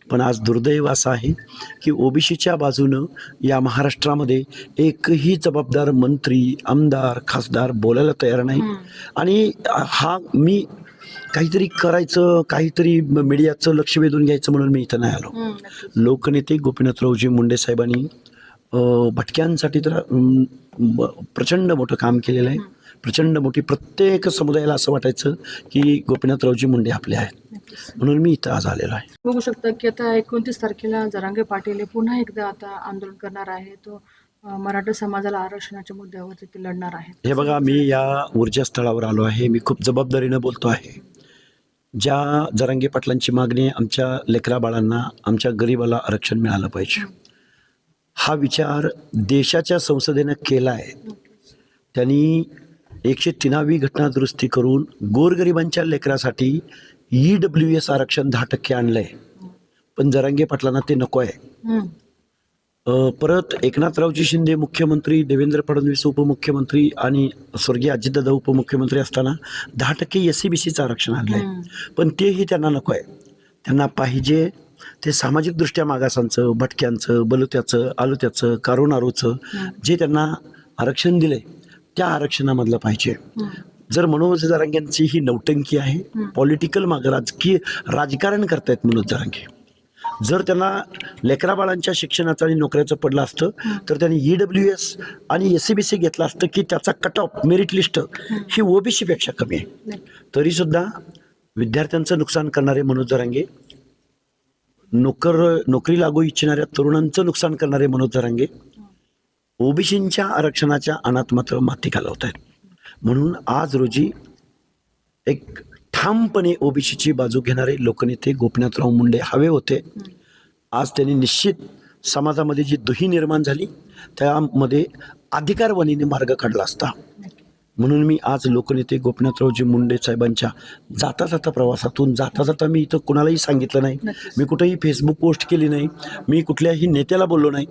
पण आज दुर्दैव असं आहे की ओबीसीच्या बाजूनं या महाराष्ट्रामध्ये एकही जबाबदार मंत्री, आमदार, खासदार बोलायला तयार नाही. आणि हा मी काहीतरी करायचं, काहीतरी मीडियाचं लक्ष वेधून घ्यायचं म्हणून मी इथं नाही आलो. लोकनेते गोपीनाथरावजी मुंडे साहेबांनी भटक्यांसाठी तर प्रचंड मोठं काम केलेलं आहे. प्रचंड मोठी, प्रत्येक समुदायाला असं वाटायचं की गोपीनाथरावजी मुंडे आपले आहेत, म्हणून मी इथं आज आलेलो आहे. बघू शकता की आता 29 तारखेला जरांगे पाटील हे पुन्हा एकदा आता आंदोलन करणार आहे. तो मराठा समाजाला आरक्षणाच्या मुद्द्यावरती ते लढणार आहेत. हे बघा, मी या ऊर्जास्थळावर आलो आहे. मी खूप जबाबदारीनं बोलतो आहे. ज्या जरांगे पाटलांची मागणी, आमच्या लेकरा बाळांना, आमच्या गरिबाला आरक्षण मिळालं पाहिजे, हा विचार देशाच्या संसदेनं केला आहे. त्यांनी 103वी घटना दुरुस्ती करून गोरगरिबांच्या लेकरासाठी EWS आरक्षण 10% आणलं आहे. पण जरांगे पाटलांना ते नको आहे. परत एकनाथरावजी शिंदे मुख्यमंत्री, देवेंद्र फडणवीस उपमुख्यमंत्री आणि स्वर्गीय अजितदादा उपमुख्यमंत्री असताना 10% SCBCचं आरक्षण आणलं आहे. पण तेही त्यांना नको आहे. त्यांना पाहिजे ते सामाजिकदृष्ट्या मागासांचं, भटक्यांचं, बलुत्याचं, आलुत्याचं, कारोनारूचं जे त्यांना आरक्षण दिले त्या आरक्षणामधलं पाहिजे. जर मनोज जरांगेंची ही नौटंकी आहे, पॉलिटिकल राजकीय राजकारण करतायत मनोज जरांगे. जर त्यांना लेकराबाळांच्या शिक्षणाचं आणि नोकऱ्याचं पडलं असतं तर त्यांनी EWS आणि SCBC घेतलं असतं की त्याचा कट ऑफ मेरिट लिस्ट ही OBC पेक्षा कमी आहे. तरीसुद्धा विद्यार्थ्यांचं नुकसान करणारे मनोज जरांगे, नोकरी लागू इच्छिणाऱ्या तरुणांचं नुकसान करणारे मनोज जरांगे OBCंच्या आरक्षणाच्या अनात मात्र माती घालवत आहेत. म्हणून आज रोजी एक ठामपणे OBCची बाजू घेणारे लोकनेते गोपीनाथराव मुंडे हवे होते. आज त्यांनी निश्चित समाजामध्ये जी दुही निर्माण झाली त्यामध्ये अधिकारवाणीने मार्ग काढला असता. म्हणून मी आज लोकनेते गोपीनाथरावजी मुंडे साहेबांच्या जाता जाता प्रवासातून जाता जाता मी इथं कुणालाही सांगितलं नाही, मी कुठेही फेसबुक पोस्ट केली नाही, मी कुठल्याही नेत्याला बोललो नाही.